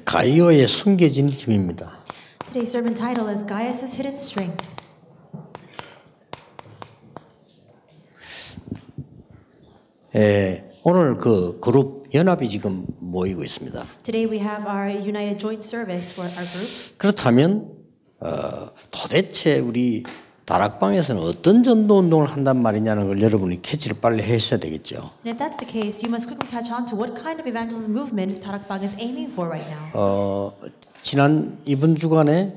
가이오의 숨겨진 힘입니다. Today's sermon title is Gaius' Hidden Strength. 오늘 그 그룹 연합이 지금 모이고 있습니다. Today we have our United Joint Service for our group. 그렇다면 도대체 우리 다락방에서는 어떤 전도 운동을 한단 말이냐는 걸 여러분이 캐치를 빨리 하셔야 되겠죠. And if that's the case, you must quickly catch on to what kind of evangelism movement Tarakbang is aiming for right now. 이번 주간에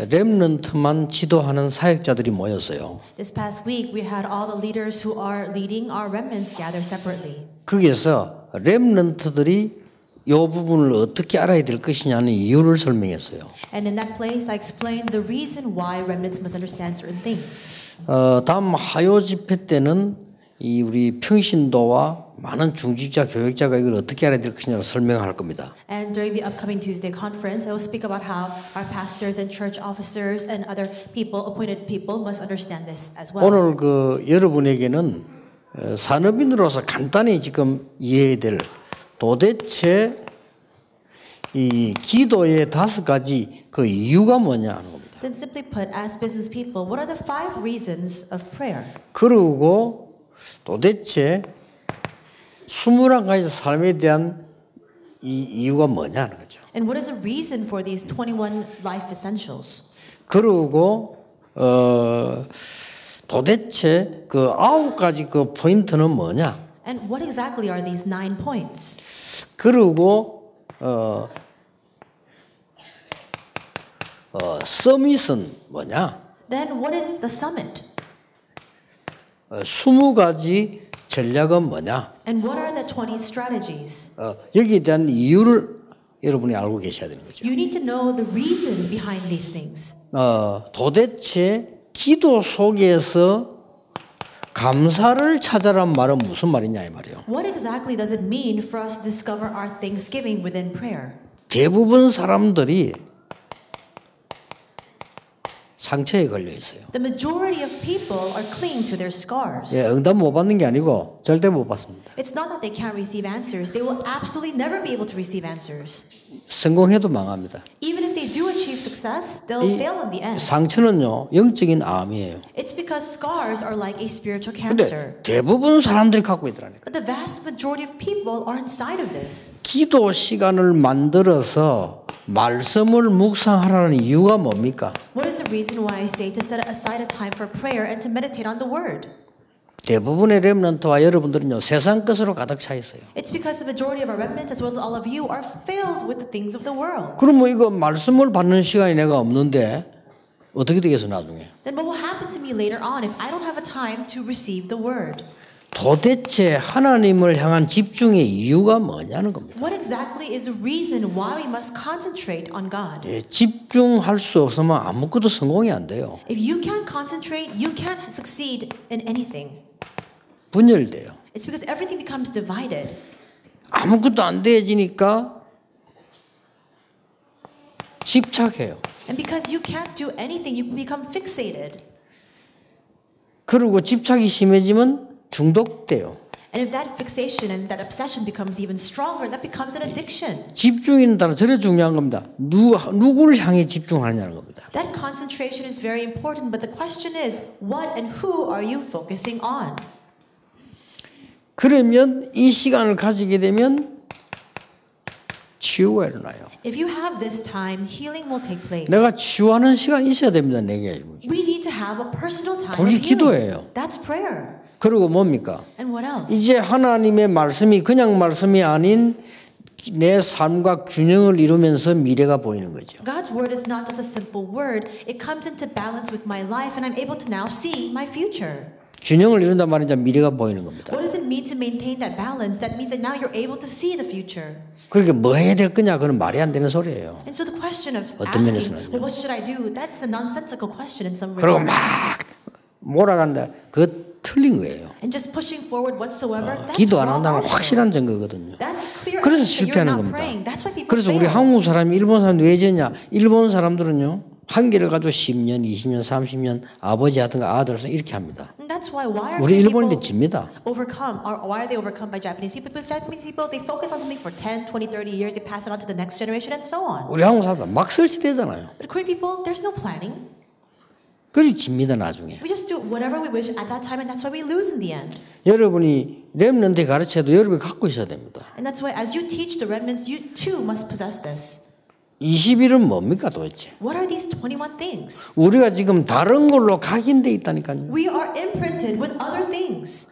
렘넌트만 지도하는 사역자들이 모였어요. This past week, we had all the leaders who are leading our remnants gather separately. 거기에서 렘넌트들이 이 부분을 어떻게 알아야 될 것이냐는 이유를 설명했어요. And in that place, I explained the reason why remnants must understand certain things. 다음 하요 집회 때는 이 우리 평신도와 많은 중직자 교역자가 이걸 어떻게 알아야 될 것이냐를 설명할 겁니다. And during the upcoming Tuesday conference, I will speak about how our pastors and church officers and other people, appointed people, must understand this as well. 오늘 그 여러분에게는 산업인으로서 간단히 지금 이해해야 될 도대체 이 기도의 5가지 그 이유가 뭐냐 하는 겁니다. Then simply put, as business people, what are the 5 reasons of prayer? 그리고 도대체 21가지 삶에 대한 이 이유가 뭐냐 하는 거죠. And what is the reason for these 21 life essentials? 그리고 도대체 그 9가지 그 포인트는 뭐냐? And what exactly are these 9 points? 그리고 서밋은 뭐냐? Then what is the summit? 20가지 전략은 뭐냐? And what are the 20 strategies? 여기에 대한 이유를 여러분이 알고 계셔야 되는 거죠. You need to know the reason behind these things. 도대체 기도 속에서 감사를 찾아란 말은 무슨 말이냐 이 말이에요. What exactly does it mean for us to discover our thanksgiving within prayer? 대부분 사람들이 상처에 걸려 있어요. The majority of people are clinging to their scars. 응답 못 받는 게 아니고 절대 못 받습니다. It's not that they can't receive answers. They will absolutely never be able to receive answers. 성공해도 망합니다. Even if they do achieve success, they'll fail in the end. 상처는요 영적인 암이에요. It's because scars are like a spiritual 근데 cancer. 대부분 사람들이 갖고 있더라니까. But the vast majority of people are inside of this. 기도 시간을 만들어서 말씀을 묵상하라는 이유가 뭡니까? What is the reason why I say to set aside a time for prayer and to meditate on the word? 대부분의 렘넌트와 여러분들은요 세상 것으로 가득 차 있어요. It's because the majority of our remnant as well as all of you are filled with the things of the world. 그럼 이거 말씀을 받는 시간이 내가 없는데 어떻게 되겠어 나중에? Then what will happen to me later on if I don't have a time to receive the word? 도대체 하나님을 향한 집중의 이유가 뭐냐는 겁니다. What exactly is the reason why we must concentrate on God? 집중할 수 없으면 아무것도 성공이 안 돼요. If you can't concentrate, you can't succeed in anything. 분열돼요. It's because everything becomes divided. 아무것도 안 되어지니까 집착해요. And because you can't do anything, you become fixated. 그리고 집착이 심해지면 중독돼요. And if that fixation and that obsession becomes even stronger, that becomes an addiction. 집중이라는 단어 저래 중요한 겁니다. 누구를 향해 집중하느냐는 겁니다. That concentration is very important, but the question is, what and who are you focusing on? 그러면 이 시간을 가지게 되면 치유가 일어나요. If you have this time, healing will take place. 내가 치유하는 시간이 있어야 됩니다. 내게. We need to have a personal time 그게 of healing. 기도예요. That's prayer. 그리고 뭡니까? And what else? 이제 하나님의 말씀이 그냥 말씀이 아닌 내 삶과 균형을 이루면서 미래가 보이는 거죠. God's word is not just a simple word. It comes into balance with my life and I'm able to now see my future. 균형을 이룬단 말이죠. 미래가 보이는 겁니다. What does it mean to maintain that balance? That means that now you're able to see the future. 그러니까 뭐 해야 될 거냐? 그건 말이 안 되는 소리예요. And so the question of 어떤 asking, 면에서는요. well, what should I do? That's a nonsensical question in some 그리고 regards. 막 몰아간다. 그거 틀린 거예요. And just pushing forward whatsoever, that's 기도 안 wrong 한다는 also. 확실한 증거거든요. That's clear 그래서 evidence that you're 실패하는 not 겁니다. praying. That's why people 그래서 우리 fail. 한국 사람이 일본 사람이 왜 졌냐? 일본 사람들은요. 한 개를 가지고 10년, 20년, 30년 아버지 하든가 아들 이렇게 합니다. And that's that's why are 우리 Korean 일본인들 people 집니다. overcome, or why are they overcome by Japanese people? Because Japanese people, they focus on something for 10, 20, 30 years, they pass it on to the next generation and so on. 우리 한국 사람들 막 설치되잖아요. But Korean people, there's no planning. 그리 집니다 나중에. We just do whatever we wish at that time, and that's why we lose in the end. 여러분이 렘넌트 가르쳐도 여러분이 갖고 있어야 됩니다. And that's why as you teach the remnants, you too must possess this. 20일은 뭡니까 도대체? What are these 21 things? 우리가 지금 다른 걸로 각인돼 있다니까요. We are imprinted with other things.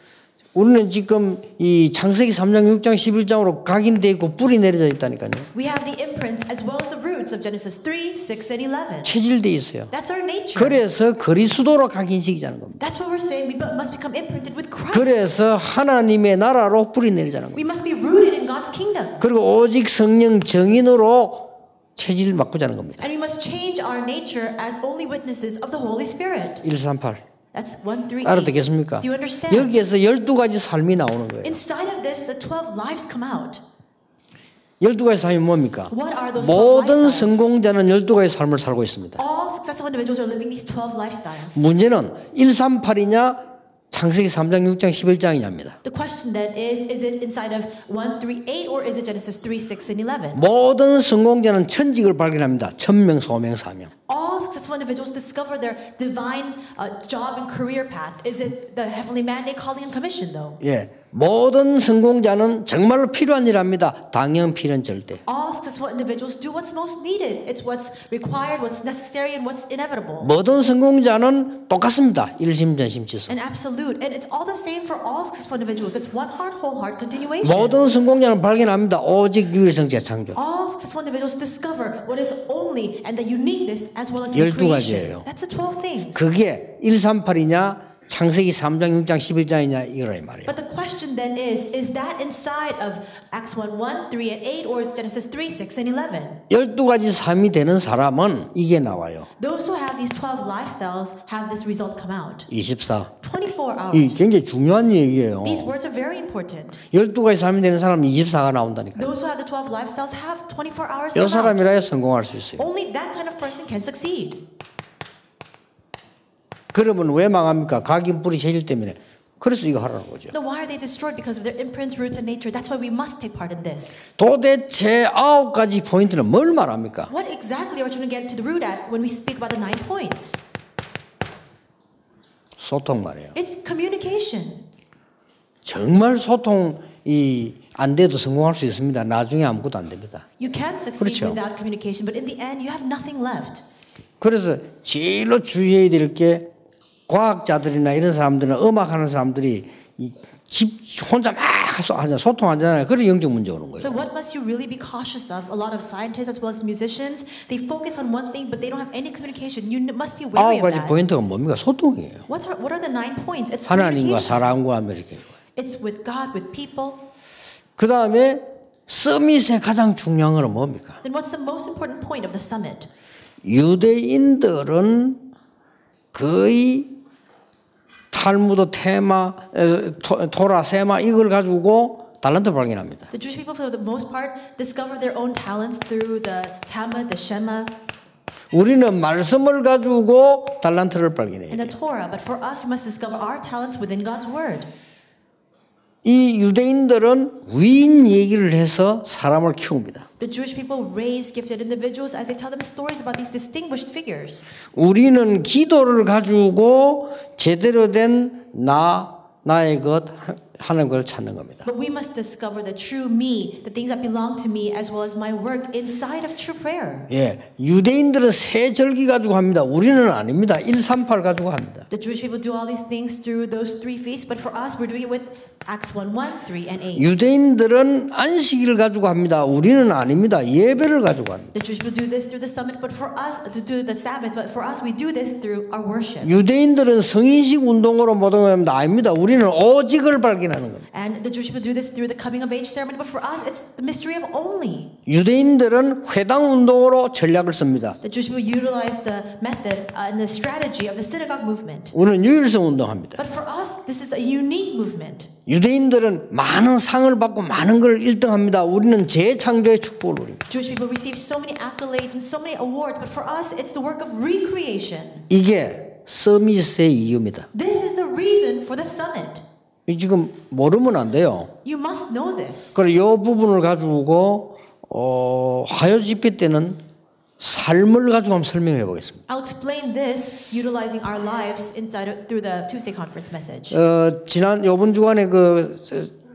우리는 지금 이 창세기 3장, 6장, 11장으로 각인돼 있고 뿌리 내려져 있다니까요. We have the imprints as well as the roots of Genesis 3, 6, and 11. 체질돼 있어요. That's our nature. 그래서 그리스도로 각인시키자는 겁니다. That's what we're saying. We must become imprinted with Christ. 그래서 하나님의 나라로 뿌리 내리자는 We 겁니다. must be rooted in God's kingdom. 그리고 오직 성령 정인으로 체질 바꾸자는 겁니다. And we must change our nature as only witnesses of the Holy Spirit. 138. That's 1, 3, 8. 알아듣겠습니까? Do you understand? 여기에서 12가지 삶이 나오는 거예요. Inside of this, the 12 lives come out. 12가지 삶이 뭡니까? What are those 12 모든 lifestyles? 성공자는 12가지 삶을 살고 있습니다. All successful individuals are living these 12 lifestyles. 문제는 138이냐 창세기 3장, 6장, 11장이냐입니다. The question then is it inside of 1, 3, 8 or is it Genesis 3, 6, and 11? 모든 성공자는 천직을 발견합니다. 천명, 소명, 사명. All successful individuals discover their divine job and career path. Is it the heavenly mandate, calling, and commission though? 예, 모든 성공자는 정말로 필요한 일 합니다. 당연, 필연, 절대. All successful individuals do what's most needed. It's what's required, what's necessary, and what's inevitable. 모든 성공자는 똑같습니다. 일심, 전심, 지성. And absolute. And it's all the same for all successful individuals. It's one heart, whole heart continuation. 모든 성공자는 발견합니다. 오직 유일성자 창조. All successful individuals discover what is only and the uniqueness as well as 12가지예요. creation. That's the 12 things. 그게 138이냐 창세기 3장, 6장, 11장이냐 이거라 이 말이에요. But the question then is that inside of Acts 1, 1, 3, and 8 or is Genesis 3, 6, and 11? 12가지 삶이 되는 사람은 이게 나와요. Those who have these 12 lifestyles have this result come out. 24. 24 이 hours. 굉장히 중요한 얘기예요. These words are very important. 12가지 삶이 되는 사람은 24가 나온다니까요. Those who have the 12 lifestyles have 24 hours 이 come out. 사람이라야 성공할 수 있어요. Only that kind of person can succeed. 그러면 왜 망합니까? 각인 뿌리 체질 때문에. 그래서 이거 하라는 거죠. Then why are they destroyed? Because of their imprints, roots, and nature. That's why we must take part in this. 도대체 9가지 포인트는 뭘 말합니까? What exactly are we trying to get to the root at when we speak about the 9 points? 소통 말이에요. It's communication. 정말 소통이 안 돼도 성공할 수 있습니다. 나중에 아무것도 안 됩니다. You can succeed 그렇죠. without communication, but in the end, you have nothing left. 그래서 제일로 주의해야 될 게 과학자들이나 이런 사람들은 음악하는 사람들이 혼자 막 소통하잖아요. 그런 영적 문제 오는 거예요. So what must you really be cautious of? A lot of scientists as well as musicians, they focus on one thing, but they don't have any communication. You must be wary of 9가지 that. 포인트가 뭡니까? 소통이에요. What are the 9 points? It's 하나님과 communication. 사람과 이렇게. It's with God, with people. 그 다음에 서밋의 가장 중요한 건 뭡니까? Then what's the most important point of the summit? 유대인들은 거의 탈무드 테마, 토라, 세마 이걸 가지고 달란트 발견합니다. The Jewish people, for the most part, discover their own talents through the Talmud, the Shema, 우리는 말씀을 가지고 달란트를 발견해요. and the Torah. But for us, we must discover our talents within God's Word. 이 유대인들은 위인 얘기를 해서 사람을 키웁니다. The Jewish people raise gifted individuals as they tell them stories about these distinguished figures. 우리는 기도를 가지고 제대로 된 나의 것 하는 걸 찾는 겁니다. But we must discover the true me, the things that belong to me, as well as my work inside of true prayer. 예, 유대인들은 세 절기 가지고 합니다. 우리는 아닙니다. 138 가지고 합니다. The Jewish people do all these things through those 3 feasts, but for us, we're doing it with Acts 1, 1, 3, and 8. 유대인들은 안식일을 가지고 합니다. 우리는 아닙니다. 예배를 가지고 합니다. The Jewish people do this through the summit, but for us, to do the Sabbath, but for us, we do this through our worship. 유대인들은 성인식 운동으로 모든 걸 합니다. 아닙니다. 우리는 오직을 발견하는 겁니다. And the Jewish people do this through the coming of age ceremony, but for us, it's the mystery of only. 유대인들은 회당 운동으로 전략을 씁니다. The Jewish people utilize the method and the strategy of the synagogue movement. 우리는 유일성 운동합니다. But for us, this is a unique movement. 유대인들은 많은 상을 받고 많은 걸 1등합니다. 우리는 재창조의 축복을 누립니다. Jewish people receive so many accolades and so many awards, but for us, it's the work of recreation. 이게 서밋의 이유입니다. This is the reason for the summit. 지금 모르면 안 돼요. You must know this. 그래 이 부분을 가지고 화요 집회 때는 삶을 가지고 한번 설명을 해보겠습니다. I'll explain this utilizing our lives through the Tuesday conference message. 지난 이번 주간에 그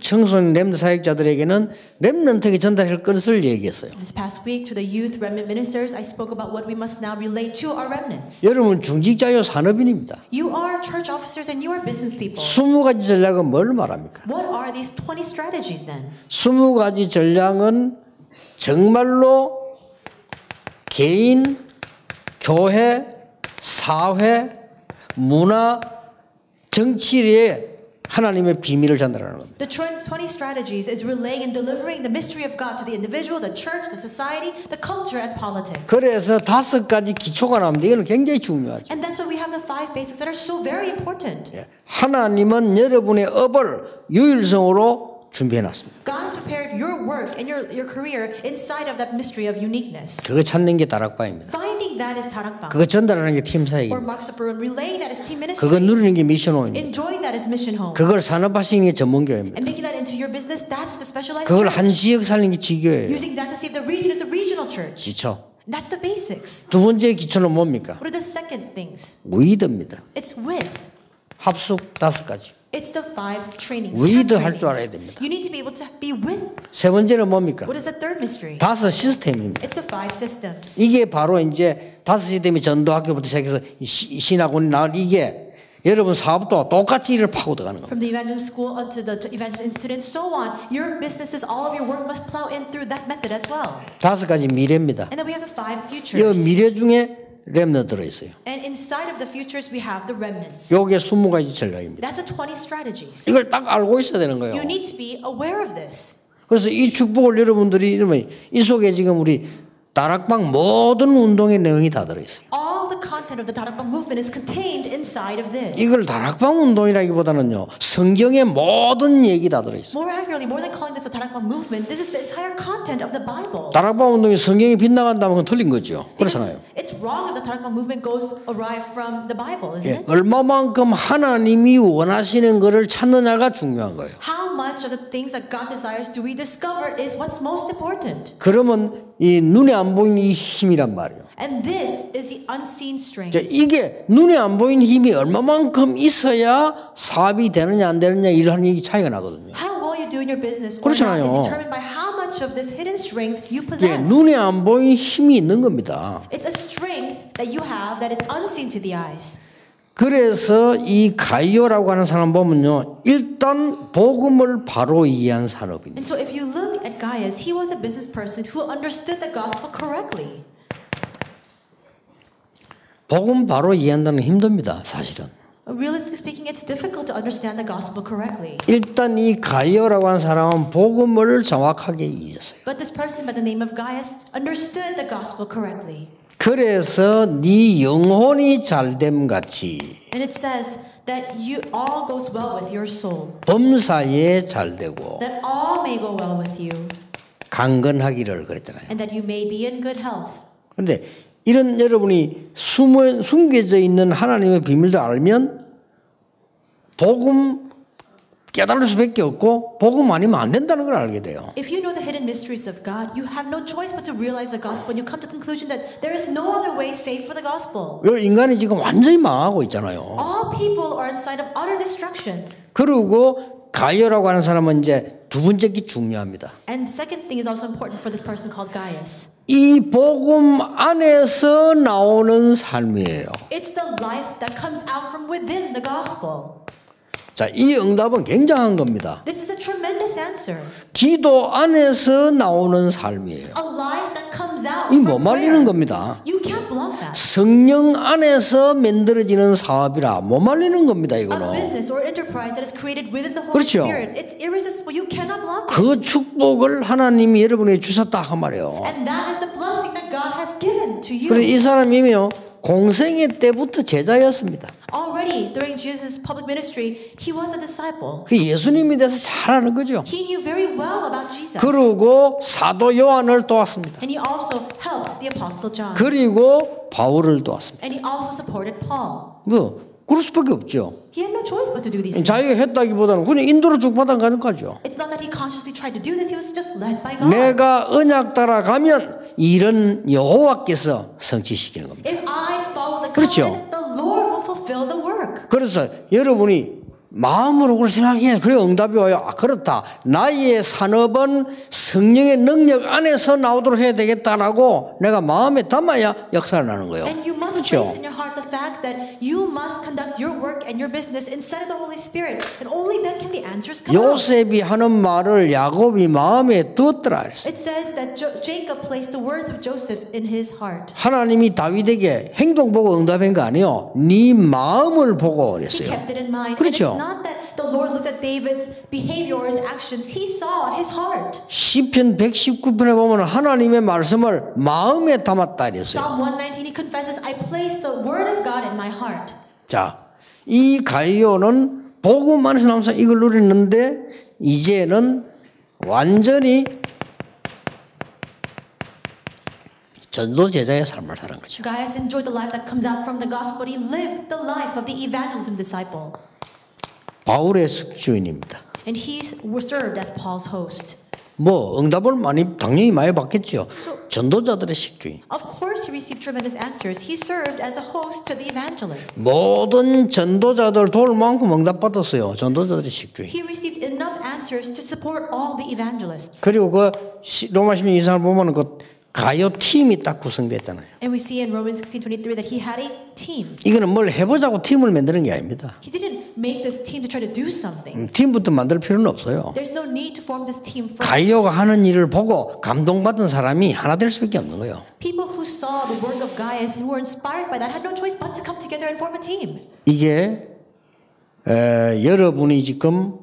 청소년 렘넌트 사역자들에게는 렘넌트에게 전달할 것을 얘기했어요. This past week to the youth remnant ministers, I spoke about what we must now relate to our remnants. 여러분 중직자요 산업인입니다. You are church officers and you are business people. 20가지 전략은 뭘 말합니까? What are these 20 strategies then? 20가지 전략은 정말로 개인, 교회, 사회, 문화, 정치에 하나님의 비밀을 전달하는 겁니다. The 20 strategies is relaying and delivering the mystery of God to the individual, the church, the society, the culture, and politics. 그래서 5가지 기초가 나옵니다. 이건 굉장히 중요하죠. And that's why we have the 5 basics that are so very important. 하나님은 여러분의 업을 유일성으로 준비해놨습니다. God has prepared your work and your career inside of that mystery of uniqueness. 그거 찾는 게 다락방입니다. Finding that is tarakbang. 그거 전달하는 게 팀 Or 사역입니다. Mark Zuckerberg, relaying that is team ministry. 그거 누리는 게 미션홈입니다. Enjoying that is mission home. 그걸 산업화시키는 게 전문교회입니다. And making that into your business, that's the specialized 그걸 church. 한 지역 살리는 게 지교예요. Using that to save the region is the regional church. 기초. That's the basics. 두 번째 기초는 뭡니까? What are the second things? 위드입니다. It's with. 합숙 5가지. It's the 5 trainings. with tab 할 줄 trainings. 알아야 됩니다. You need to be able to be with. 세 번째는 뭡니까? What is the third mystery? 5 시스템입니다. It's the 5 systems. 이게 바로 이제 5 시스템이 전도학교부터 시작해서 신학원이 나온 이게 여러분 사업도 똑같이 이를 파고 들어가는 겁니다. From the evangelist school onto the evangelist institute and so on, your businesses, all of your work must plow in through that method as well. 5가지 미래입니다. And then we have the 5 이 futures. 미래 중에 렘넌트 들어있어요. And inside of the futures, we have the remnants. 요게 20가지 전략입니다. That's the 20 strategies. 이걸 딱 알고 있어야 되는 거예요. You need to be aware of this. 그래서 이 축복을 여러분들이 이러면 이 속에 지금 우리 다락방 모든 운동의 내용이 다 들어있어요. All the content of the Tarakbang movement is contained inside of this. 이걸 다락방 운동이라기보다는요 성경의 모든 얘기 다 들어있어요. More accurately, more than calling this the Tarakbang movement, this is the entire content of the Bible. 다락방 운동이 성경이 빗나간다면 그건 틀린 거죠. 그렇잖아요. It's wrong if the Tarakbang movement goes awry from the Bible, isn't 예, it? 얼마만큼 하나님이 원하시는 것을 찾느냐가 중요한 거예요. How much of the things that God desires do we discover is what's most important. 그러면 이 눈에 안 보이는 이 힘이란 말이에요. And this is the unseen strength. 이게 눈에 안 보이는 힘이 얼마만큼 있어야 사업이 되느냐 안 되느냐 이런 얘기 차이가 나거든요. How well you do in your business or 그렇잖아요. not is determined by how much of this hidden strength you 이게 possess. 눈에 안 보이는 힘이 있는 겁니다. It's a strength that you have that is unseen to the eyes. 그래서 이 가이오라고 하는 사람 보면요, 일단 복음을 바로 이해한 산업입니다. And so if you look at Gaius, he was a business person who understood the gospel correctly. 복음 바로 이해한다는 게 힘듭니다, 사실은. Realistically speaking, it's difficult to understand the gospel correctly. 일단 이 가이오라고 하는 사람은 복음을 정확하게 이해했어요. But this person by the name of Gaius understood the gospel correctly. 그래서 네 영혼이 잘됨 같이 And it says that you all goes well with your soul. 범사에 잘되고 That all may go well with you. 강건하기를 그랬잖아요. And that you may be in good health. 그런데 이런 여러분이 숨겨져 있는 하나님의 비밀도 알면 복음 깨달을 수밖에 없고 복음 아니면 안 된다는 걸 알게 돼요. If you know the hidden mysteries of God, you have no choice but to realize the gospel and you come to the conclusion that there is no other way save for the gospel. 인간이 지금 완전히 망하고 있잖아요. All people are inside of utter destruction. 그리고 가이오라고 하는 사람은 이제 두 번째 게 중요합니다. And the second thing is also important for this person called Gaius. 이 복음 안에서 나오는 삶이에요. It's the life that comes out from within the gospel. 자, 이 응답은 굉장한 겁니다. This is a tremendous answer. 기도 안에서 나오는 삶이에요. A life that comes out 이 from 못 말리는 prayer. 겁니다. You can't block that. 성령 안에서 만들어지는 사업이라 못 말리는 겁니다. A 이거는. business or enterprise that is created within the Holy 그렇죠. Spirit, it's irresistible. You cannot block it. 그 축복을 하나님이 여러분에게 주셨다 한 말이에요. And that is the blessing that God has given to you. 그래서 이 사람이요 공생애 때부터 제자였습니다. Already during Jesus' public ministry, he was a disciple. 그 예수님에 대해서 잘 아는 거죠. He knew very well about Jesus. 그리고 사도 요한을 도왔습니다. And he also helped the apostle John. 그리고 바울을 도왔습니다. And he also supported Paul. 뭐 그럴 수밖에 없죠. He had no choice but to do these things. 자기가 했다기보다는 그냥 인도로 쭉 받아가는 거죠. It's not that he consciously tried to do this. He was just led by God. 내가 언약 따라가면 일은 여호와께서 성취시키는 겁니다. If I follow the 그렇죠. covenant, the Lord will fulfill the work. 그래서 여러분이 마음으로 그걸 생각해야 그래 응답이 와요. 아, 그렇다. 나의 산업은 성령의 능력 안에서 나오도록 해야 되겠다라고 내가 마음에 담아야 역사를 나는 거예요. And you must 그렇죠? place in your heart the fact that you must conduct your work and your business inside of the Holy Spirit. And only then can the answers come out. 요셉이 하는 말을 야곱이 마음에 두었더라 그랬어요. It says that Jacob placed the words of Joseph in his heart. 하나님이 다윗에게 행동 보고 응답한 거 아니에요. 네 마음을 보고 He 그랬어요. kept it in mind. 그렇죠. And it's not that the Lord looked at David's behavior or his actions. He saw his heart. 시편 119편에 보면 하나님의 말씀을 마음에 담았다 그랬어요. Psalm 119, he confesses, I place the word of God in my heart. 자, 이 가이오는 복음 안에서 나면서 이걸 누리는데 이제는 완전히 전도 제자의 삶을 사는 거죠. Gaius enjoyed the life that comes out from the gospel. He lived the life of the evangelism disciple. 바울의 숙주인입니다. And he was served as Paul's host. 뭐 응답을 당연히 많이 받겠죠. 전도자들의 식주인. Of course, he received tremendous answers. He served as a host to the evangelists. 모든 전도자들 도울 만큼 응답 받았어요. 전도자들의 식주인. He received enough answers to support all the evangelists. 그리고 그 로마시민 이상을 보면 그 가요 팀이 딱 구성됐잖아요. And we see in Romans 16:23 that he had a team. 이거는 뭘 해보자고 팀을 만드는 게 아닙니다. He didn't make this team to try to do something. 팀부터 만들 필요는 없어요. There's no need to form this team first. 가이오가 하는 일을 보고 감동받은 사람이 하나 될 수밖에 없는 거예요. People who saw the work of Gaius and who were inspired by that had no choice but to come together and form a team. 이게 여러분이 지금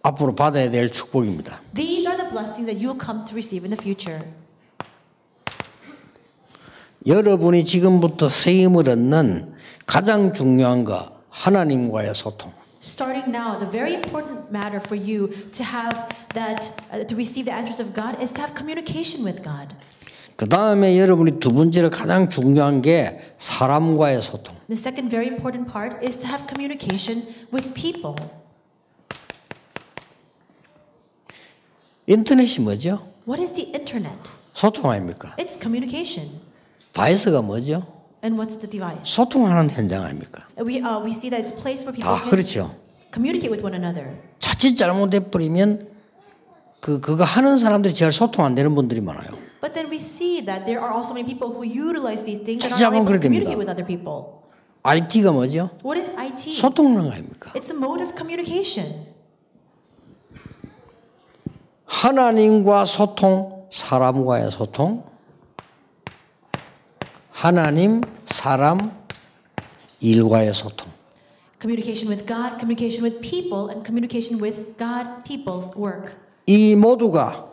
앞으로 받아야 될 축복입니다. These are the blessings that you will come to receive in the future. 여러분이 지금부터 세임을 얻는 가장 중요한 거 하나님과의 소통. Starting now, the very important matter for you to have that, to receive the answers of God is to have communication with God. 그 다음에 여러분이 두 번째로 가장 중요한 게 사람과의 소통. The second very important part is to have communication with people. 인터넷이 뭐죠? What is the internet? 소통 아닙니까? It's communication. 바이스가 뭐죠? And what's the device? 소통하는 현장 아닙니까? We see that it's a place where people 다 can 그렇죠. communicate with one another. 자칫 잘못돼 버리면 그거 하는 사람들이 잘 소통 안 되는 분들이 많아요. But then we see that there are also many people who utilize these things and 자칫 are able 그래야 to communicate 됩니다. with other people. IT가 뭐죠? What is IT? 소통하는 거 아닙니까? It's a mode of communication. 하나님과 소통, 사람과의 소통, 하나님, 사람, 일과의 소통. Communication with God, communication with people, and communication with God, people's work. 이 모두가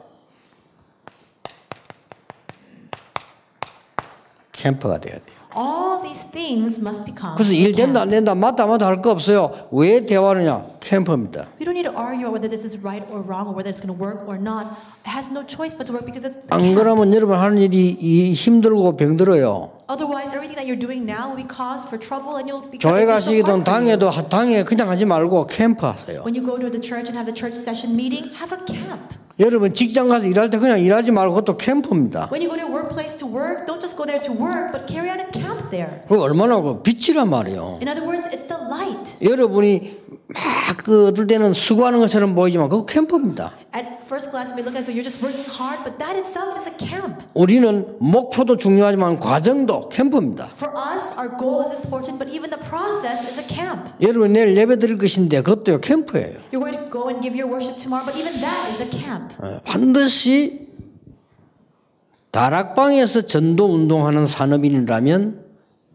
캠프가 돼야 돼요. All these things must become. 그래서 일 된다 안 된다 맞다 맞다 할 거 없어요. 왜 대화하느냐? 캠프입니다. We don't need to argue about whether this is right or wrong or whether it's going to work or not. It has no choice but to work because it's. 안 그러면 여러분 하는 일이 힘들고 병들어요. Otherwise, everything that you're doing now will be cause for trouble, and you'll be. 교회 가시기든 당에도 당에 그냥 하지 말고 캠프 하세요. When you go to the church and have the church session meeting, have a camp. 여러분 직장 가서 일할 때 그냥 일하지 말고 그것도 캠프입니다. When you go to your workplace to work, don't just go there to work, but carry out a camp there. 그 얼마나 그 빛이란 말이에요. In other words, it's the light. 여러분이 막 그 어떨 때는 수고하는 것처럼 보이지만 그거 캠프입니다. At first glance, it may look as though you're just working hard, but that itself is a camp. 우리는 목표도 중요하지만 과정도 캠프입니다. For us, our goal is important, but even the process is a camp. 여러분 내일 예배 드릴 것인데 그것도 캠프예요. You're going to go and give your worship tomorrow, but even that is a camp. 반드시 다락방에서 전도 운동하는 산업인이라면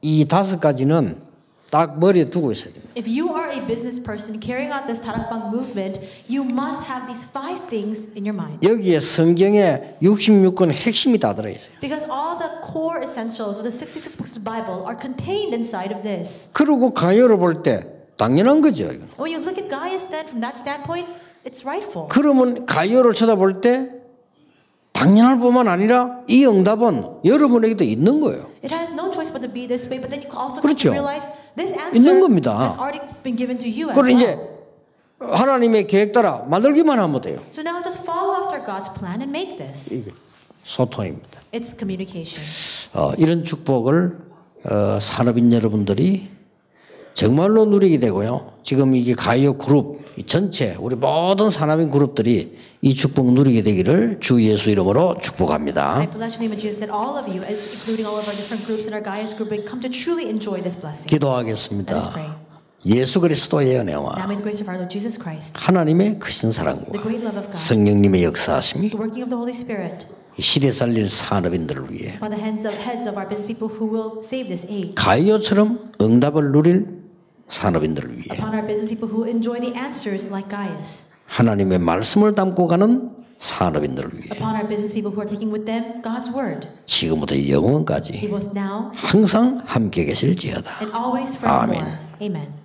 이 5가지는 딱 머리에 두고 있어야 됩니다. If you are a business person carrying out this Tarakbang movement, you must have these 5 things in your mind. 여기에 성경의 66권 핵심이 다 들어있어요. Because all the core essentials of the 66 books of the Bible are contained inside of this. 그리고 가요를 볼 때 당연한 거죠. 이건. When you look at Gaius then from that standpoint, it's rightful. 그러면 가요를 쳐다볼 때 당연할 뿐만 아니라 이 응답은 여러분에게도 있는 거예요. It has no choice but to be this way, but then you also 그렇죠. realize this 있는 answer 겁니다. has already been given to you as 그럼 well. 이제 하나님의 계획 따라 만들기만 하면 돼요. So now just follow after God's plan and make this. 이게 소통입니다. It's communication. 이런 축복을 산업인 여러분들이 정말로 누리게 되고요. 지금 이게 가이오 그룹 전체 우리 모든 산업인 그룹들이 이 축복 누리게 되기를 주 예수 이름으로 축복합니다. I bless the name of Jesus that all of you, including all of our different groups in our Gaius group, will come to truly enjoy this blessing. 기도하겠습니다. Let us pray. 예수 그리스도의 은혜와 Now may the grace of our Lord Jesus Christ, 하나님의 크신 the 사랑과 great love of God, 성령님의 역사하심이 the working of the Holy Spirit, 이 시대 살릴 산업인들을 위해 by the heads of our business people who will save this age, 가이오처럼 응답을 누릴 산업인들을 위해 upon our business people who enjoy the answers like Gaius, 하나님의 말씀을 담고 가는 산업인들을 위해 upon our business people who are taking with them God's word, 지금부터 be 영원까지 both now 항상 함께 계실지어다. and always forevermore. 아멘. Amen.